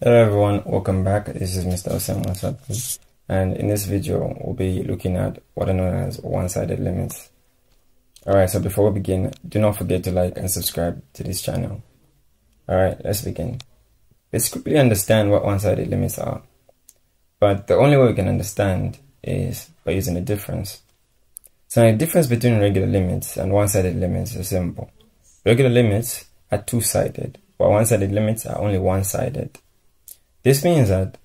Hello everyone, welcome back. This is Mr. Osama Sapi, and in this video we'll be looking at what are known as one-sided limits. Alright, so before we begin, do not forget to like and subscribe to this channel. Alright, let's begin. Let's quickly understand what one-sided limits are. But the only way we can understand is by using a difference. So the difference between regular limits and one-sided limits is simple. Regular limits are two-sided, while one-sided limits are only one-sided. This means that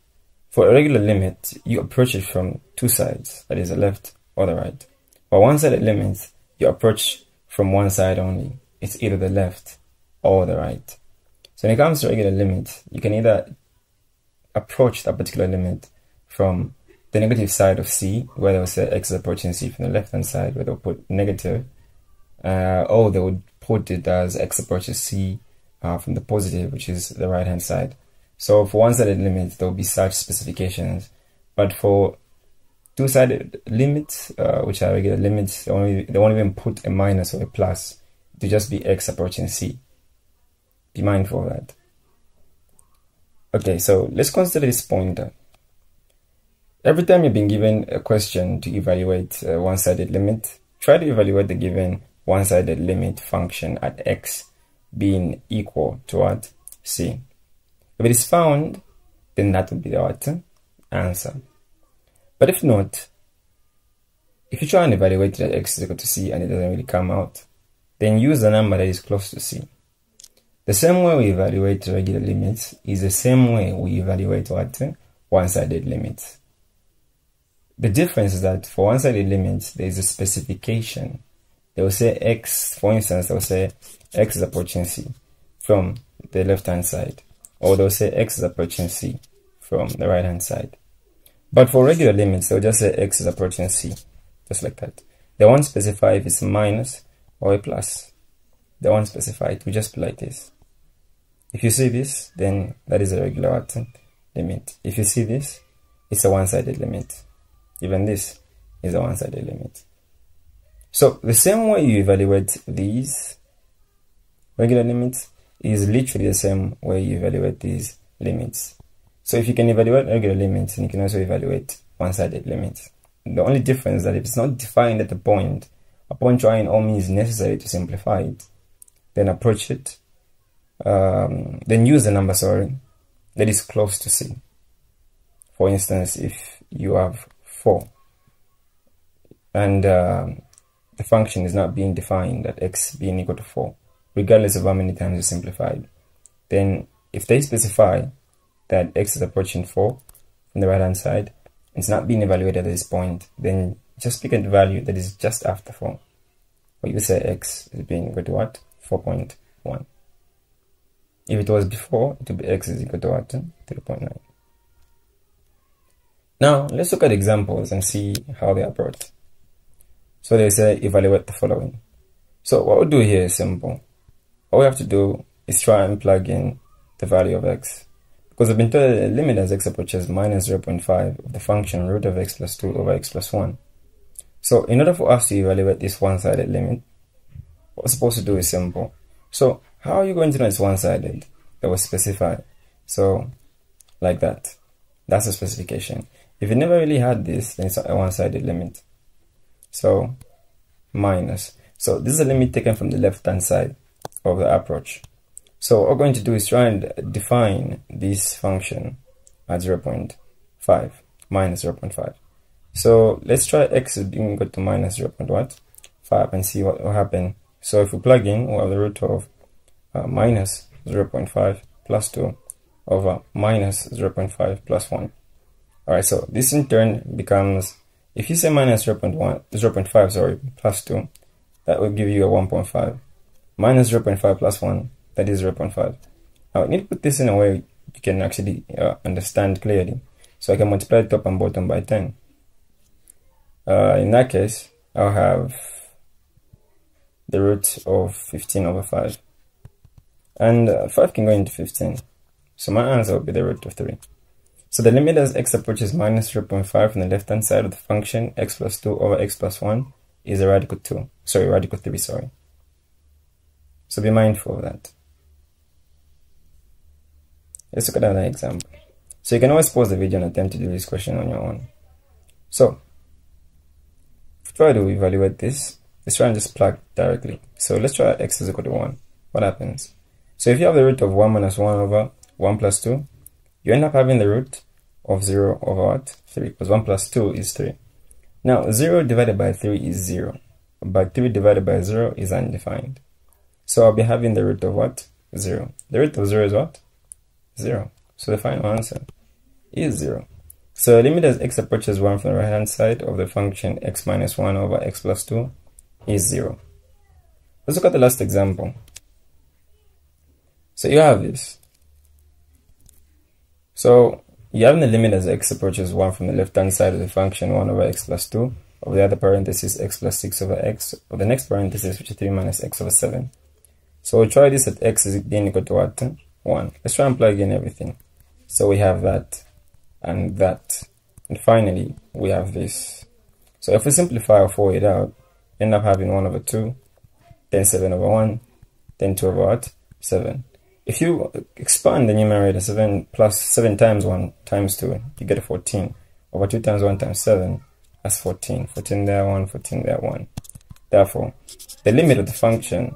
for a regular limit, you approach it from two sides, that is the left or the right. For one-sided limits, you approach from one side only. It's either the left or the right. So when it comes to regular limits, you can either approach that particular limit from the negative side of C, where they'll say x is approaching C from the left-hand side, where they'll put negative, or they would put it as x approaches C from the positive, which is the right-hand side. So for one-sided limits, there will be such specifications, but for two-sided limits, which are regular limits, they won't even put a minus or a plus. It'll just be x approaching C. Be mindful of that. Okay, so let's consider this pointer. Every time you've been given a question to evaluate a one-sided limit, try to evaluate the given one-sided limit function at x being equal to what? C. If it is found, then that would be the what? Answer. But if not, if you try and evaluate it at x is equal to C and it doesn't really come out, then use the number that is close to C. The same way we evaluate regular limits is the same way we evaluate what? One-sided limits. The difference is that for one-sided limits, there is a specification. They will say x, for instance, they will say x is approaching C from the left-hand side. Or they'll say x is approaching C from the right-hand side. But for regular limits, they'll just say x is approaching C, just like that. They won't specify if it's minus or a plus. They won't specify it. We just be like this. If you see this, then that is a regular limit. If you see this, it's a one-sided limit. Even this is a one-sided limit. So the same way you evaluate these regular limits is literally the same way you evaluate these limits. So if you can evaluate regular limits, then you can also evaluate one-sided limits. The only difference is that if it's not defined at the point, upon trying all means necessary to simplify it, then approach it, then use the number, that is close to C. For instance, if you have 4 and the function is not being defined at x being equal to 4, regardless of how many times you simplified, then if they specify that x is approaching 4 from the right hand side, it's not being evaluated at this point, then just pick a value that is just after 4. Or you say x is being equal to what? 4.1. If it was before, it would be x is equal to what? 3.9. Now, let's look at examples and see how they are brought. So they say evaluate the following. So what we'll do here is simple. All we have to do is try and plug in the value of x. Because I've been told that the limit as x approaches minus 0.5 of the function root of x plus 2 over x plus 1. So in order for us to evaluate this one-sided limit, what we're supposed to do is simple. So how are you going to know it's one-sided? That was specified. So like that. That's the specification. If you never really had this, then it's not a one-sided limit. So minus. So this is a limit taken from the left-hand side of the approach. So what we're going to do is try and define this function at 0.5, minus 0.5. So let's try x is being equal to minus 0.5 and see what will happen. So if we plug in, we'll have the root of minus 0.5 plus 2 over minus 0.5 plus 1. Alright, so this in turn becomes, if you say minus 0.5 plus 2, that will give you a 1.5. Minus 0.5 plus 1, that is 0.5. Now I need to put this in a way you can actually understand clearly. So I can multiply top and bottom by 10. In that case, I'll have the root of 15 over 5. And 5 can go into 15. So my answer will be the root of 3. So the limit as x approaches minus 0.5 from the left-hand side of the function x plus 2 over x plus 1 is a radical 3, sorry. So be mindful of that. Let's look at another example. So you can always pause the video and attempt to do this question on your own. So, if we try to evaluate this, let's try and just plug directly. So let's try x is equal to 1. What happens? So if you have the root of 1 minus 1 over 1 plus 2, you end up having the root of 0 over what? 3, because 1 plus 2 is 3. Now, 0 divided by 3 is 0, but 3 divided by 0 is undefined. So I'll be having the root of what? 0. The root of 0 is what? 0. So the final answer is 0. So the limit as x approaches 1 from the right hand side of the function x minus 1 over x plus 2 is 0. Let's look at the last example. So you have this. So you have the limit as x approaches 1 from the left hand side of the function 1 over x plus 2 of the other parenthesis x plus 6 over x of the next parenthesis, which is 3 minus x over 7. So we'll try this at x is again equal to what? 1. Let's try and plug in everything. So we have that and that, and finally we have this. So if we simplify or 4 it out, end up having 1 over 2, then 7 over 1, then 2 over what? 7. If you expand the numerator, 7 plus 7 times 1 times 2, you get a 14. Over 2 times 1 times 7, that's 14. 14 there, 1, 14 there, 1. Therefore, the limit of the function,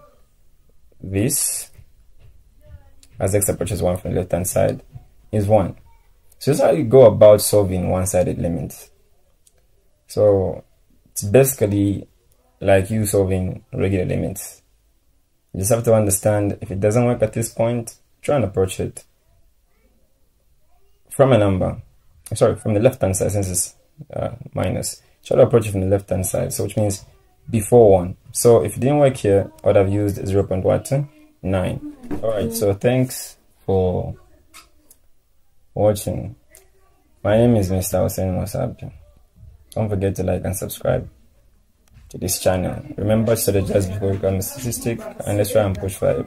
this, as x approaches 1 from the left hand side, is 1. So this is how you go about solving one-sided limits. So it's basically like you solving regular limits. You just have to understand, if it doesn't work at this point, try and approach it from a number. Sorry, from the left-hand side, since it's minus. Try to approach it from the left-hand side, so which means before 1. So if it didn't work here, I would have used 0.9. Alright, so thanks for watching. My name is Mr. Hussein Mosabi. Don't forget to like and subscribe to this channel. Remember to strategize before you become a statistic, and let's try and push for it.